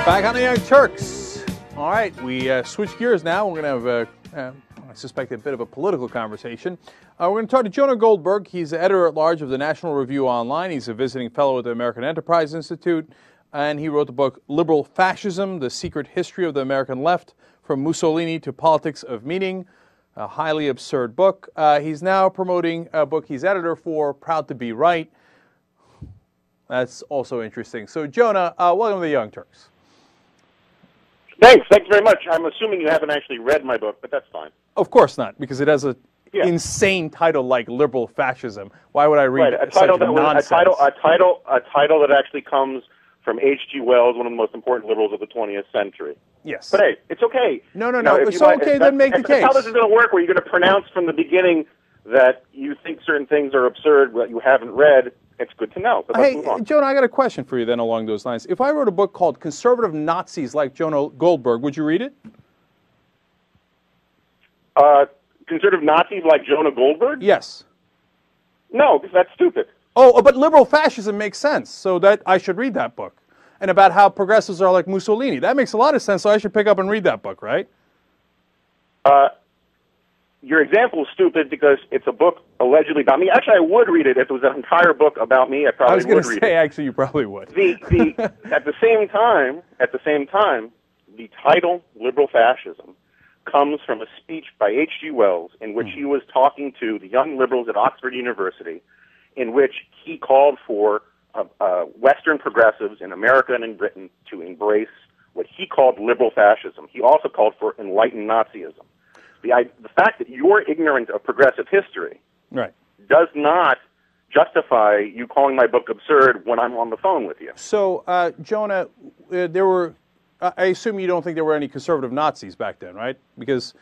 Back on the Young Turks. All right, we switch gears now. We're going to have, I suspect, a bit of a political conversation. We're going to talk to Jonah Goldberg. He's the editor-at-large of the National Review Online. He's a visiting fellow at the American Enterprise Institute, and he wrote the book Liberal Fascism, The Secret History of the American Left, From Mussolini to Politics of Meaning, a highly absurd book. He's now promoting a book he's editor for, Proud to Be Right. That's also interesting. So, Jonah, welcome to the Young Turks. Thanks very much. I'm assuming you haven't actually read my book, but that's fine. Of course not, because it has an insane title like Liberal Fascism. Why would I read a title that nonsense? a title that actually comes from H.G. Wells, one of the most important liberals of the 20th century. Yes. But hey, it's okay. No. If it's okay, then make the case. How this is going to work, where you're going to pronounce from the beginning that you think certain things are absurd that you haven't read. It's good to know. Hey, Jonah, I got a question for you then along those lines. If I wrote a book called Conservative Nazis Like Jonah Goldberg, would you read it? Conservative Nazis like Jonah Goldberg? Yes. No, because that's stupid. Oh, but liberal fascism makes sense, so that I should read that book. And about how progressives are like Mussolini. That makes a lot of sense, so I should pick up and read that book, right? Your example is stupid because it's a book allegedly about me. Actually, I would read it if it was an entire book about me. I probably would read it. I was going to say, actually, you probably would. At the same time, the title "Liberal Fascism" comes from a speech by H.G. Wells in which he was talking to the young liberals at Oxford University, in which he called for Western progressives in America and in Britain to embrace what he called liberal fascism. He also called for enlightened Nazism. The fact that you're ignorant of progressive history does not justify you calling my book absurd when I'm on the phone with you. So, Jonah, I assume you don't think there were any conservative Nazis back then, right? Because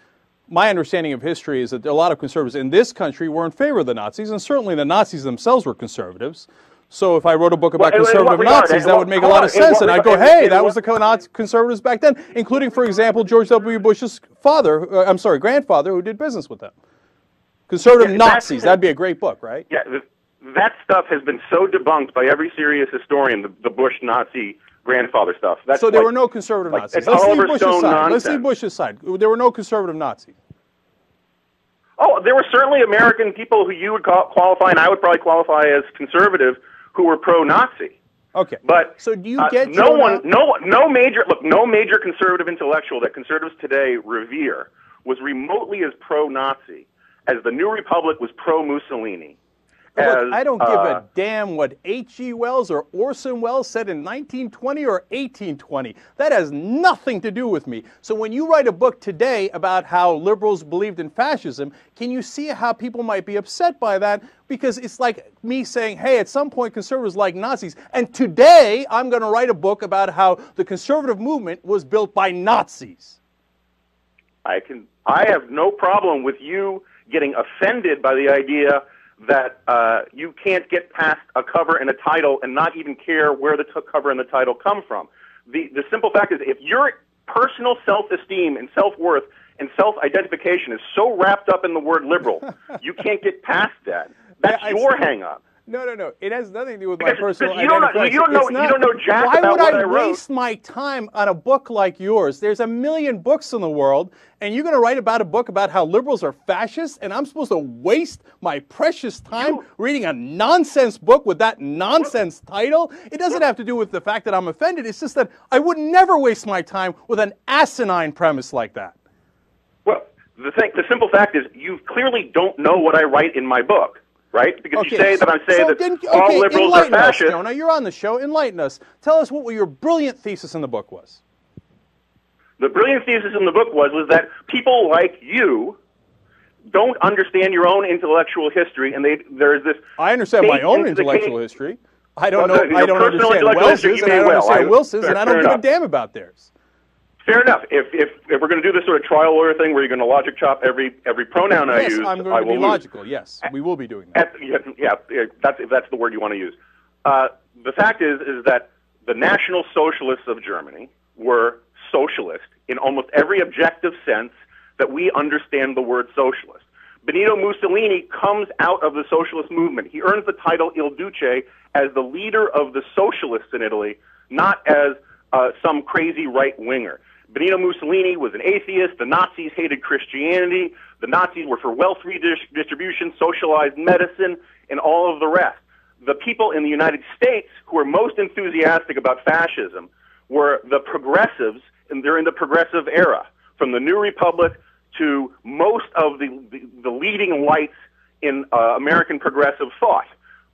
my understanding of history is that a lot of conservatives in this country were in favor of the Nazis, and certainly the Nazis themselves were conservatives. So if I wrote a book about conservative Nazis, that would make a lot of sense. And I'd go, hey, that was the conservatives back then, including, for example, George W. Bush's grandfather, who did business with them. Conservative Nazis, that'd be a great book, right? Yeah, that stuff has been so debunked by every serious historian, the Bush Nazi grandfather stuff. So there were no conservative Nazis. Let's leave Bush aside. There were no conservative Nazis. Oh, there were certainly American people who you would qualify, and I would probably qualify as conservative, who were pro-Nazi. Okay. But so do you get no major conservative intellectual that conservatives today revere was remotely as pro-Nazi as the New Republic was pro-Mussolini. Look, I don't give a damn what H.G. Wells or Orson Welles said in 1920 or 1820. That has nothing to do with me. So when you write a book today about how liberals believed in fascism, can you see how people might be upset by that? Because it's like me saying, hey, at some point conservatives like Nazis, and today I'm going to write a book about how the conservative movement was built by Nazis. I have no problem with you getting offended by the idea that you can't get past a cover and a title and not even care where the cover and the title come from. The simple fact is, if your personal self-esteem and self-worth and self-identification is so wrapped up in the word liberal, you can't get past that. That's your hang-up. No. It has nothing to do with my personal you don't know jack Why about would what I I wrote. waste my time on a book like yours? There's a million books in the world, and you're going to write about a book about how liberals are fascists, and I'm supposed to waste my precious time reading a nonsense book with that nonsense title? It doesn't have to do with the fact that I'm offended. It's just that I would never waste my time with an asinine premise like that. Well, the simple fact is you clearly don't know what I write in my book. Right? Because you say that I'm saying that all liberals are fascists. Jonah, you're on the show. Enlighten us. Tell us what your brilliant thesis in the book was. The brilliant thesis in the book was that people like you don't understand your own intellectual history, and there's this. I understand my own intellectual history. I don't know. I don't understand Wells's, and I don't understand Wilson's, and I don't give a damn about theirs. Fair enough. If we're going to do this sort of trial lawyer thing where you're going to logic chop every pronoun I use, yes, I'm going to be logical. Yes, we will be doing that. That's the word you want to use. The fact is that the National Socialists of Germany were socialist in almost every objective sense that we understand the word socialist. Benito Mussolini comes out of the socialist movement. He earns the title Il Duce as the leader of the socialists in Italy, not as some crazy right-winger. Benito Mussolini was an atheist. The Nazis hated Christianity. The Nazis were for wealth redistribution, socialized medicine, and all of the rest. The people in the United States who were most enthusiastic about fascism were the progressives, and they're in the progressive era, from the New Republic to most of the leading lights in American progressive thought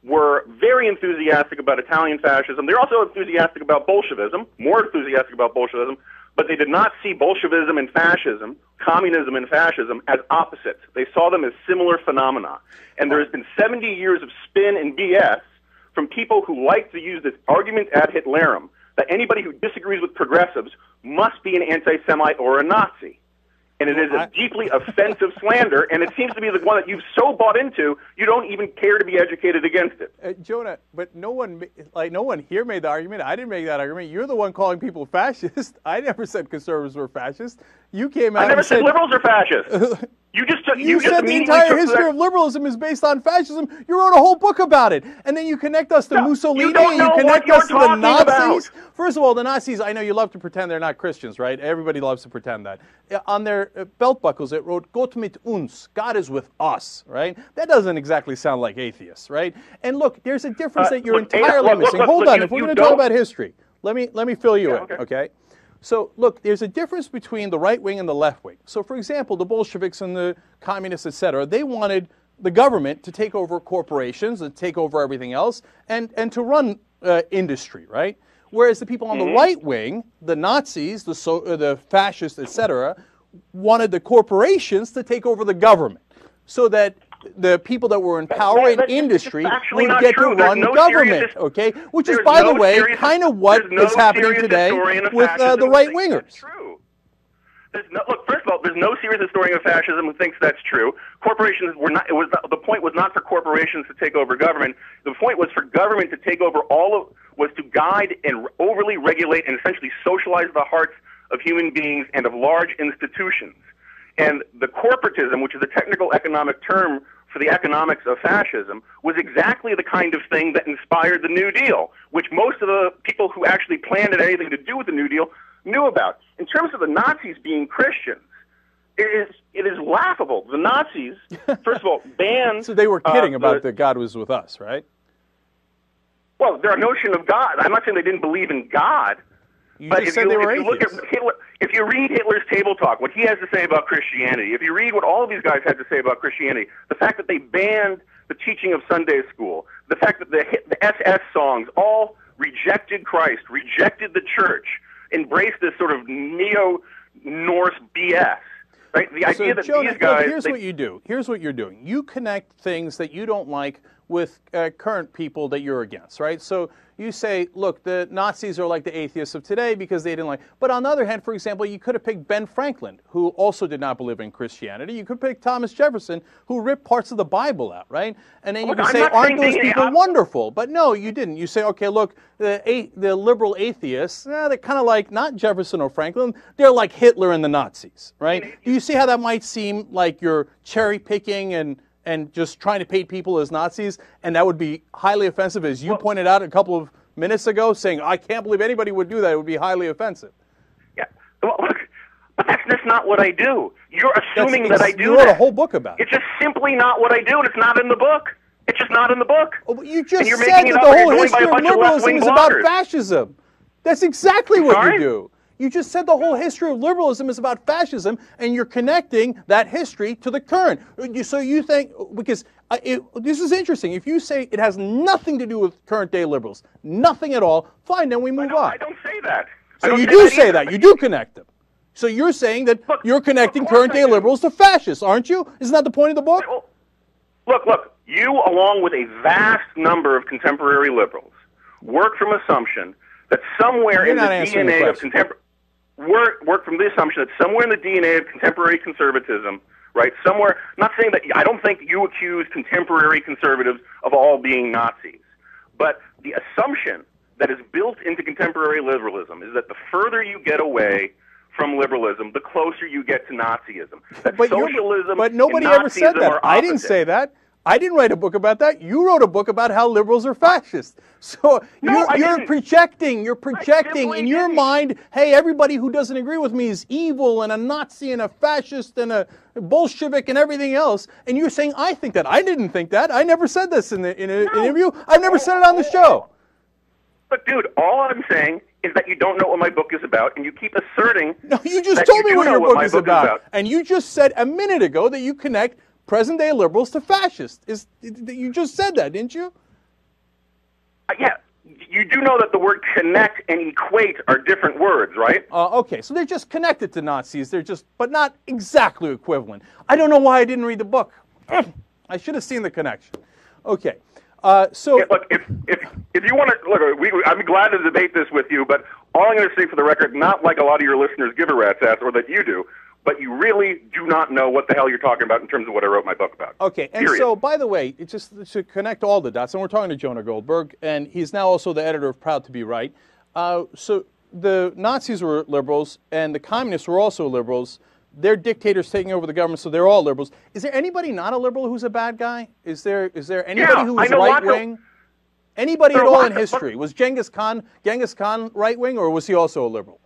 were very enthusiastic about Italian fascism. They're also enthusiastic about Bolshevism, more enthusiastic about Bolshevism, but they did not see Bolshevism and fascism, communism and fascism, as opposites. They saw them as similar phenomena. And there has been 70 years of spin and BS from people who like to use this argument ad Hitlerum, that anybody who disagrees with progressives must be an anti-Semite or a Nazi. And it is a deeply offensive slander, and it seems to be the one that you've so bought into, you don't even care to be educated against it. Jonah, but no one here made the argument. I didn't make that argument. You're the one calling people fascist. I never said conservatives were fascist. You came out. I never said liberals are fascist. You said the entire history of liberalism is based on fascism. You wrote a whole book about it. And then you connect us to Mussolini, and you connect us to the Nazis. First of all, the Nazis, I know you love to pretend they're not Christians, right? Everybody loves to pretend that. On their belt buckles, it wrote, Gott mit uns, God is with us, right? That doesn't exactly sound like atheists, right? And look, there's a difference that you're entirely missing. Hold on, if we're going to talk about history, let me fill you in, okay? So, look, there's a difference between the right wing and the left wing. So, for example, the Bolsheviks and the communists, etc., they wanted the government to take over corporations and take over everything else and to run industry, right? Whereas the people on the right wing, the Nazis, the fascists, etc., wanted the corporations to take over the government so that the people that were in power and industry would get to run government, okay? Which is, by the way, kind of what is happening today with the right-wingers. Look, first of all, there's no serious historian of fascism who thinks that's true. Corporations were not. The point was not for corporations to take over government. The point was for government to take over was to guide and overly regulate and essentially socialize the hearts of human beings and of large institutions. And the corporatism, which is a technical economic term for the economics of fascism, was exactly the kind of thing that inspired the New Deal, which most of the people who actually planned it anything to do with the New Deal knew about. In terms of the Nazis being Christians, it is laughable. The Nazis, first of all, banned... So they were kidding about that God was with us, right? Well, their notion of God, I'm not saying they didn't believe in God, but if you read Hitler's Table Talk, what he has to say about Christianity, if you read what all of these guys had to say about Christianity, the fact that they banned the teaching of Sunday school, the fact that the SS songs all rejected Christ, rejected the church, embraced this sort of neo-Norse BS. Right? The idea that Jonah, these guys... Here's what you do. Here's what you're doing. You connect things that you don't like with current people that you're against, right? So you say, look, the Nazis are like the atheists of today because they didn't like... But on the other hand, for example, you could have picked Ben Franklin, who also did not believe in Christianity. You could pick Thomas Jefferson, who ripped parts of the Bible out, right? And then you can say, aren't those people wonderful? But no, you didn't. You say, okay, look, the liberal atheists, they're kind of like, not Jefferson or Franklin, they're like Hitler and the Nazis, right? Do you see how that might seem like you're cherry-picking and just trying to paint people as Nazis, and that would be highly offensive, as you pointed out a couple of minutes ago, saying, I can't believe anybody would do that. It would be highly offensive. Yeah, well, look, but that's not what I do. You're assuming that I do that. You wrote a whole book about it. It's just simply not what I do, and it's not in the book. It's just not in the book. Oh, but you just said that the whole history of liberalism is about fascism. That's exactly what you do. You just said the whole history of liberalism is about fascism, and you're connecting that history to the current. So you think, because this is interesting, if you say it has nothing to do with current-day liberals, nothing at all, fine, then we move on. I don't say that. So you do say that. You do connect them. So you're saying that you're connecting current-day liberals to fascists, aren't you? Isn't that the point of the book? Look, you, along with a vast number of contemporary liberals, work from assumption that somewhere in the DNA of contemporary... Work from the assumption that somewhere in the DNA of contemporary conservatism, right, somewhere, not saying that, I don't think you accuse contemporary conservatives of all being Nazis, but the assumption that is built into contemporary liberalism is that the further you get away from liberalism, the closer you get to Nazism. That but nobody ever said that. I didn't say that. I didn't write a book about that. You wrote a book about how liberals are fascist. So you're projecting in your mind, hey, everybody who doesn't agree with me is evil and a Nazi and a fascist and a Bolshevik and everything else. And you're saying, I think that. I didn't think that. I never said this in an interview. I've never said it on the show. But, dude, all I'm saying is that you don't know what my book is about, and you keep asserting. No, you just told me what your book is about. And you just said a minute ago that you connect present-day liberals to fascists. You just said that, didn't you? Yeah. You do know that the word connect and equate are different words, right? Okay, so they're just connected to Nazis. They're just, but not exactly equivalent. I don't know why I didn't read the book. I should have seen the connection. Okay. So yeah, look, if you want to look, I'm glad to debate this with you. But all I'm going to say for the record, not like a lot of your listeners give a rat's ass, or that you do, but you really do not know what the hell you're talking about in terms of what I wrote my book about. Okay, and period. So by the way, it's just to connect all the dots, and we're talking to Jonah Goldberg, and he's now also the editor of Proud to Be Right. So the Nazis were liberals, and the communists were also liberals. They're dictators taking over the government, so they're all liberals. Is there anybody not a liberal who's a bad guy? Is there anybody who's right-wing? Anybody at all in history? Was Genghis Khan right-wing, or was he also a liberal?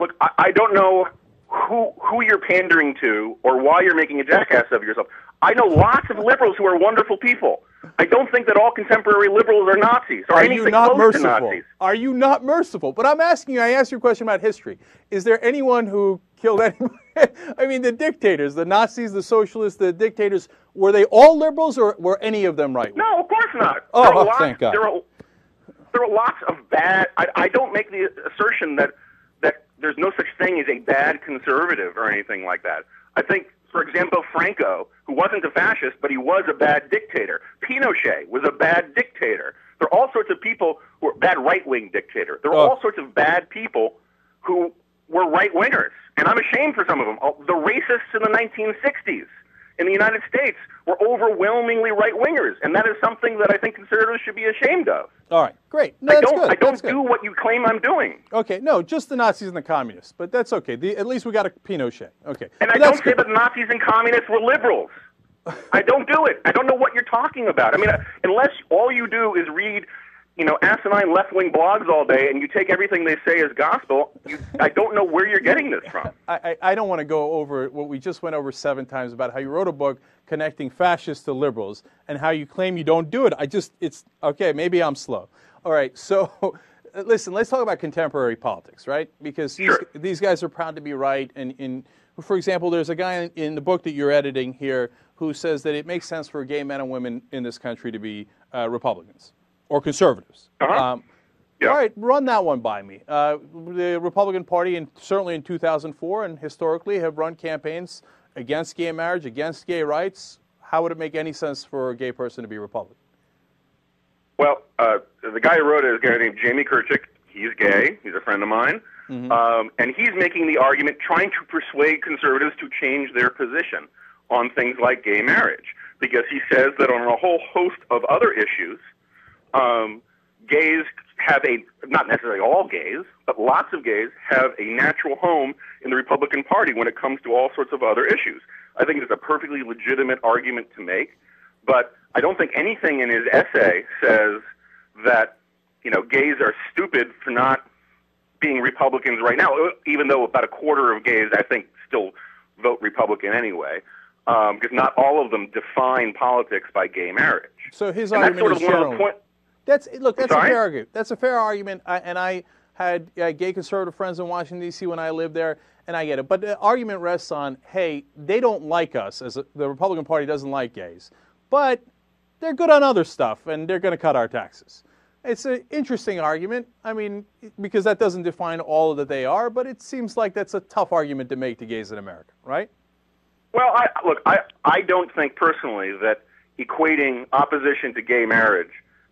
Look, I don't know who you're pandering to or why you're making a jackass of yourself. I know lots of liberals who are wonderful people. I don't think that all contemporary liberals are Nazis or anything close to Nazis. Are you not merciful? But I'm asking you, I asked you a question about history. Is there anyone who killed anyone? I mean, the dictators, the Nazis, the socialists, the dictators, were they all liberals or were any of them right? No, of course not. Thank God. There are lots of bad. I don't make the assertion that there's no such thing as a bad conservative or anything like that. I think, for example, Franco, who wasn't a fascist, but he was a bad dictator. Pinochet was a bad dictator. There are all sorts of people who are bad right-wing dictator. There are all sorts of bad people who were right-wingers, and I'm ashamed for some of them. The racists in the 1960s in the United States were overwhelmingly right-wingers, and that is something that I think conservatives should be ashamed of. All right, great. No, I don't do what you claim I'm doing. Okay, no, just the Nazis and the communists, but that's okay. At least we got a Pinochet. Okay. And I don't say that Nazis and communists were liberals. I don't do it. I don't know what you're talking about. I mean, unless all you do is read, asinine left-wing blogs all day and you take everything they say as gospel, I don't know where you're getting this from. I don't want to go over what we just went over 7 times about how you wrote a book connecting fascists to liberals and how you claim you don't do it. It's okay, maybe I'm slow. All right, so listen, let's talk about contemporary politics, right? Because these guys are proud to be right. And for example, there's a guy in the book that you're editing here who says that it makes sense for gay men and women in this country to be Republicans or conservatives. All right, run that one by me. The Republican Party, and certainly in 2004 and historically, have run campaigns against gay marriage, against gay rights. How would it make any sense for a gay person to be Republican? Well, the guy who wrote it is a guy named Jamie Kirchick. He's gay. He's a friend of mine. Mm-hmm. And he's making the argument, trying to persuade conservatives to change their position on things like gay marriage, because he says that on a whole host of other issues, gays have not necessarily all gays, but lots of gays have a natural home in the Republican Party when it comes to all sorts of other issues. I think it's a perfectly legitimate argument to make, but I don't think anything in his essay says that, gays are stupid for not being Republicans right now, even though about a quarter of gays, I think, still vote Republican anyway, because not all of them define politics by gay marriage. So his argument is general. That's a fair argument. That's a fair argument, and I had gay conservative friends in Washington, D.C. when I lived there, and I get it. But the argument rests on, hey, they don't like us, the Republican Party doesn't like gays, but they're good on other stuff, and they're going to cut our taxes. It's an interesting argument, I mean, because that doesn't define all that they are, but it seems like that's a tough argument to make to gays in America, right? Well, I don't think personally that equating opposition to gay marriage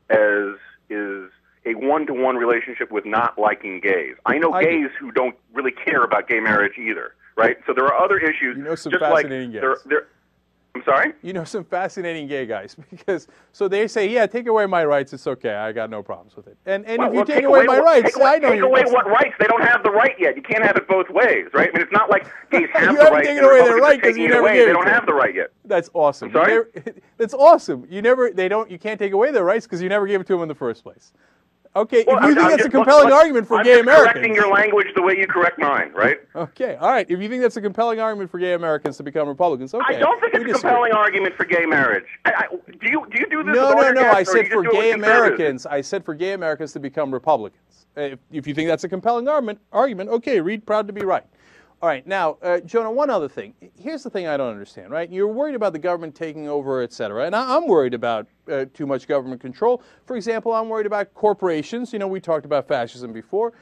as is a one-to-one relationship with not liking gays. I know gays who don't really care about gay marriage either, right? So there are other issues. You know some fascinating gays. I'm sorry? You know some fascinating gay guys, because so they say, yeah, take away my rights, it's okay, I got no problems with it. And if you take away my rights, I know take away what rights? They don't have the right yet. You can't have it both ways. ways, right? I mean, it's not like gays have you the haven't right. taken away their right because you never gave it. They don't have the right yet. That's awesome. I'm sorry? That's awesome. You can't take away their rights because you never gave it to them in the first place. Okay, well, if you think that's a compelling argument for gay Americans. I'm correcting your language the way you correct mine, right? Okay, all right. If you think that's a compelling argument for gay Americans to become Republicans, okay. I don't think it's a compelling argument for gay marriage. Do you do this? No. I guests, said for gay Americans. I said for gay Americans to become Republicans. If you think that's a compelling argument, okay, read proud to be right. All right, now, Jonah, one other thing. Here's the thing I don't understand, right? You're worried about the government taking over, et cetera, and I'm worried about too much government control. For example, I'm worried about corporations. You know, we talked about fascism before,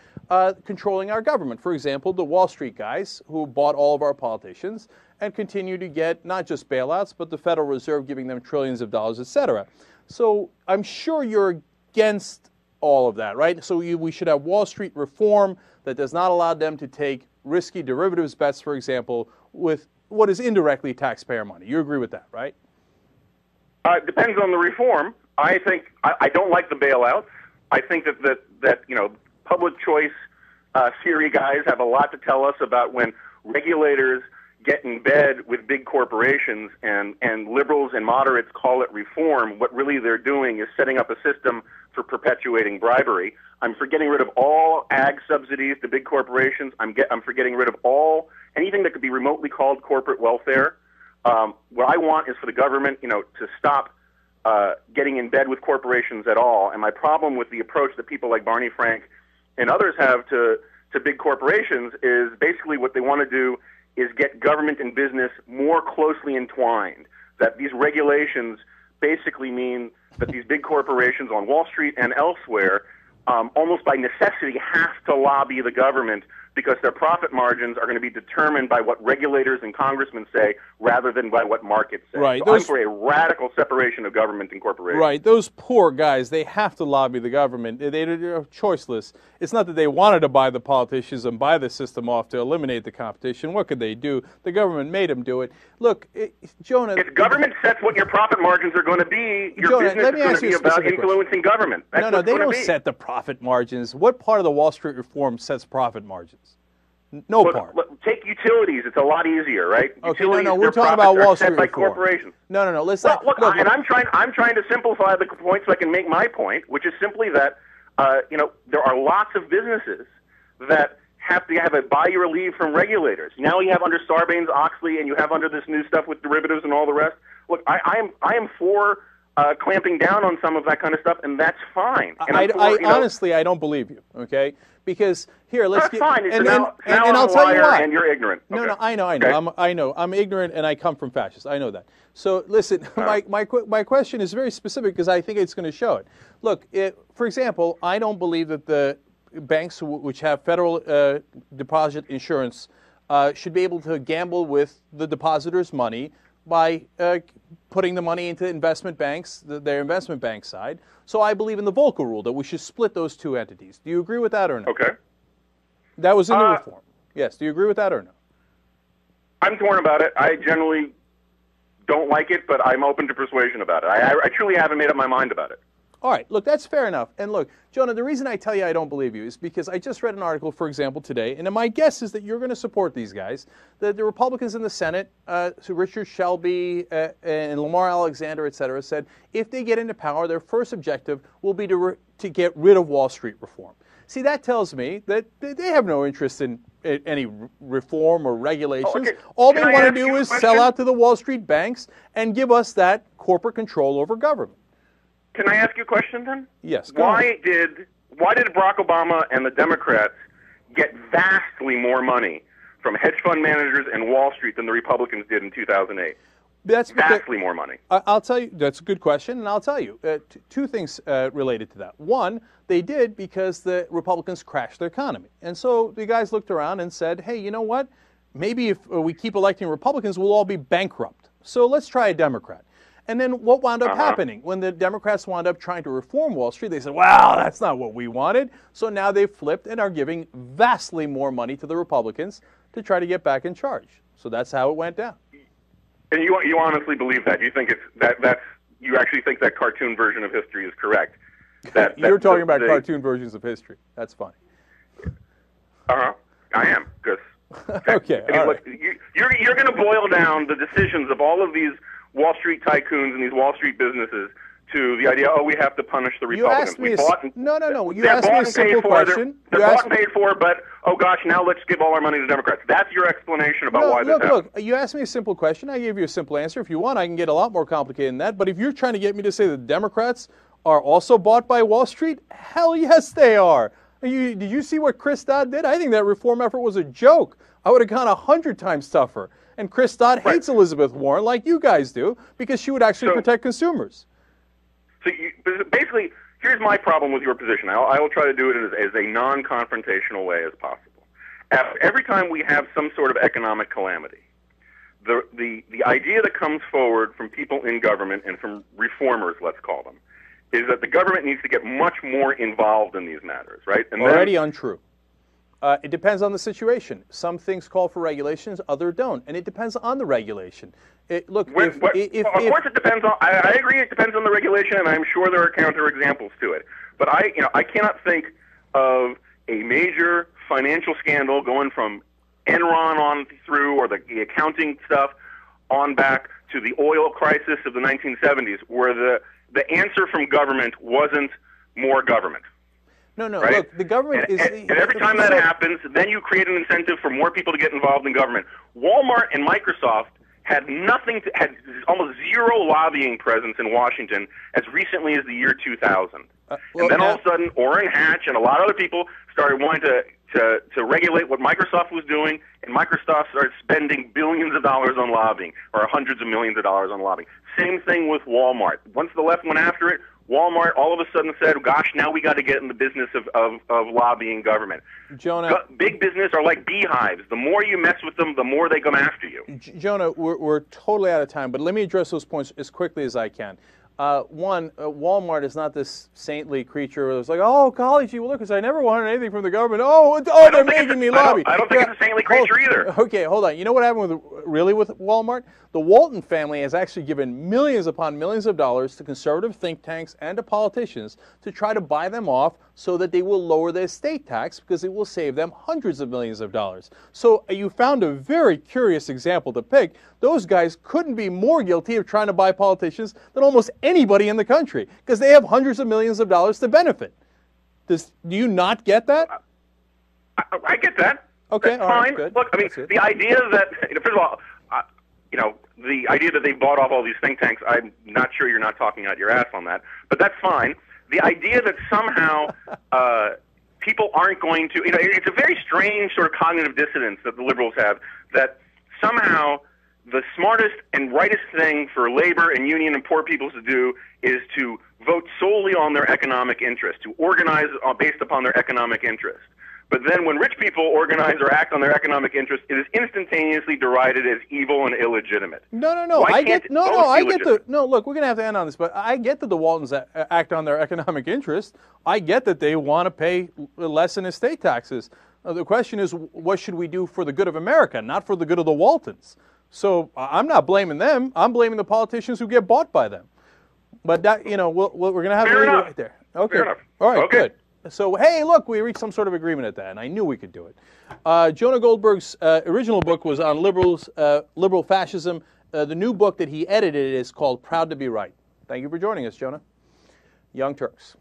controlling our government. For example, the Wall Street guys who bought all of our politicians and continue to get not just bailouts, but the Federal Reserve giving them trillions of dollars, et cetera. So I'm sure you're against all of that, right? So we should have Wall Street reform that does not allow them to take risky derivatives bets, for example, with what is indirectly taxpayer money. You agree with that, right? It depends on the reform. I think I don't like the bailouts. I think that public choice theory guys have a lot to tell us about when regulators get in bed with big corporations and liberals and moderates call it reform. What really they're doing is setting up a system for perpetuating bribery. I'm for getting rid of all ag subsidies to big corporations. I'm for getting rid of anything that could be remotely called corporate welfare. What I want is for the government, to stop getting in bed with corporations at all. And my problem with the approach that people like Barney Frank and others have to big corporations is basically what they want to do is get government and business more closely entwined. That these regulations basically mean that these big corporations on Wall Street and elsewhere almost by necessity have to lobby the government because their profit margins are going to be determined by what regulators and congressmen say rather than by what markets say. Right. So I'm for a radical separation of government and corporations. Right. Those poor guys, they have to lobby the government. They're choiceless. It's not that they wanted to buy the politicians and buy the system off to eliminate the competition. What could they do? The government made them do it. Look, Jonah... If government sets what your profit margins are going to be, your Jonah, business is going to be about influencing government. That's no, they don't set the profit margins. What part of the Wall Street reform sets profit margins? No part. Take utilities. It's a lot easier, right? Okay, we're talking about Wall Street by reform. Corporations. No. Let's look, and I'm trying to simplify the point so I can make my point, which is simply that there are lots of businesses that have to have a buy your leave from regulators. Now you have under Sarbanes-Oxley, and you have under this new stuff with derivatives and all the rest. Look, I am for clamping down on some of that kind of stuff, and that's fine. And honestly, I don't believe you. Okay. Because here, let's get fine. And now I'll tell you why. And you're ignorant. No, okay. I know. Okay. I know. I'm ignorant, and I come from fascists. I know that. So listen, my question is very specific because I think it's going to show it. Look, for example, I don't believe that the banks which have federal deposit insurance should be able to gamble with the depositors' money by putting the money into investment banks, their investment bank side. So I believe in the Volcker rule that we should split those two entities. Do you agree with that or no? Okay. That was in the reform. Yes. Do you agree with that or no? I'm torn about it. I generally don't like it, but I'm open to persuasion about it. I truly haven't made up my mind about it. All right, look, that's fair enough. And look, Jonah, the reason I tell you I don't believe you is because I just read an article, for example, today, and my guess is that you're going to support these guys. The Republicans in the Senate, so Richard Shelby and Lamar Alexander, et cetera, said if they get into power, their first objective will be to get rid of Wall Street reform. See, that tells me that they have no interest in any reform or regulations. Oh, okay. All they want to do is sell out to the Wall Street banks and give us that corporate control over government. Can I ask you a question then? Yes. Why did Barack Obama and the Democrats get vastly more money from hedge fund managers and Wall Street than the Republicans did in 2008? That's vastly more money. I'll tell you. That's a good question, and I'll tell you two things related to that. One, they did because the Republicans crashed their economy, and so the guys looked around and said, "Hey, you know what? Maybe if we keep electing Republicans, we'll all be bankrupt. So let's try a Democrat." And then what wound up happening? When the Democrats wound up trying to reform Wall Street, they said, well, that's not what we wanted. So now they've flipped and are giving vastly more money to the Republicans to try to get back in charge. So that's how it went down. And you honestly believe that? You think you actually think that cartoon version of history is correct? You're talking about cartoon versions of history. That's funny. I am, because Okay. I mean, all look, right. you're going to boil down the decisions of all of these Wall Street tycoons and these Wall Street businesses to the idea, we have to punish the Republicans. You asked me no. You asked me a simple question. They're bought and paid for, but, oh gosh, now let's give all our money to Democrats. That's your explanation about why this happened. Look, you asked me a simple question. I gave you a simple answer. If you want, I can get a lot more complicated than that. But if you're trying to get me to say that Democrats are also bought by Wall Street, hell yes, they are. Did you see what Chris Dodd did? I think that reform effort was a joke. I would have gone 100 times tougher. And Chris Dodd hates Elizabeth Warren like you guys do because she would actually protect consumers. So basically, here's my problem with your position. I will try to do it as a non-confrontational way as possible. Every time we have some sort of economic calamity, the idea that comes forward from people in government and from reformers, let's call them, is that the government needs to get much more involved in these matters, right? And already untrue. It depends on the situation. Some things call for regulations, others don't, and it depends on the regulation. Of course it depends on. I agree, it depends on the regulation, and I'm sure there are counterexamples to it. But I cannot think of a major financial scandal going from Enron on through, or the accounting stuff on back to the oil crisis of the 1970s, where the answer from government wasn't more government. No, right? Look, the government is... And every time that happens, then you create an incentive for more people to get involved in government. Walmart and Microsoft had almost zero lobbying presence in Washington as recently as the year 2000. And then all of a sudden, Orrin Hatch and a lot of other people started wanting to regulate what Microsoft was doing, and Microsoft started spending billions of dollars on lobbying, or hundreds of millions of dollars on lobbying. Same thing with Walmart. Once the left went after it, Walmart all of a sudden said, gosh, now we got to get in the business of lobbying government. Jonah, big business are like beehives. The more you mess with them, the more they come after you. Jonah, we're totally out of time, but let me address those points as quickly as I can. One, Walmart is not this saintly creature where it's like, oh, golly gee, well, look, I never wanted anything from the government. They're making me lobby. I don't think it's a saintly creature either. Okay, hold on. You know what happened with Walmart? The Walton family has actually given millions upon millions of dollars to conservative think tanks and to politicians to try to buy them off so that they will lower their estate tax because it will save them hundreds of millions of dollars. So you found a very curious example to pick. Those guys couldn't be more guilty of trying to buy politicians than almost anybody in the country because they have hundreds of millions of dollars to benefit. Do you not get that? I get that. Okay, that's all fine. right, good. Look, I mean, the idea that, first of all, the idea that they bought off all these think tanks, I'm not sure you're not talking out your ass on that, but that's fine. The idea that somehow people aren't going to, it's a very strange sort of cognitive dissonance that the liberals have, that somehow the smartest and rightest thing for labor and union and poor people to do is to vote solely on their economic interest, to organize based upon their economic interest. But then when rich people organize or act on their economic interest, it is instantaneously derided as evil and illegitimate. No. Look, we're going to have to end on this, but I get that the Waltons act on their economic interest. I get that they want to pay less in estate taxes. The question is, what should we do for the good of America, not for the good of the Waltons? So I'm not blaming them. I'm blaming the politicians who get bought by them. But that, we're going to have to leave it right there. Okay. Fair enough. All right, okay. Good. So, hey, look, we reached some sort of agreement at that, and I knew we could do it. Jonah Goldberg's original book was on liberal fascism. The new book that he edited is called Proud to Be Right. Thank you for joining us, Jonah. Young Turks.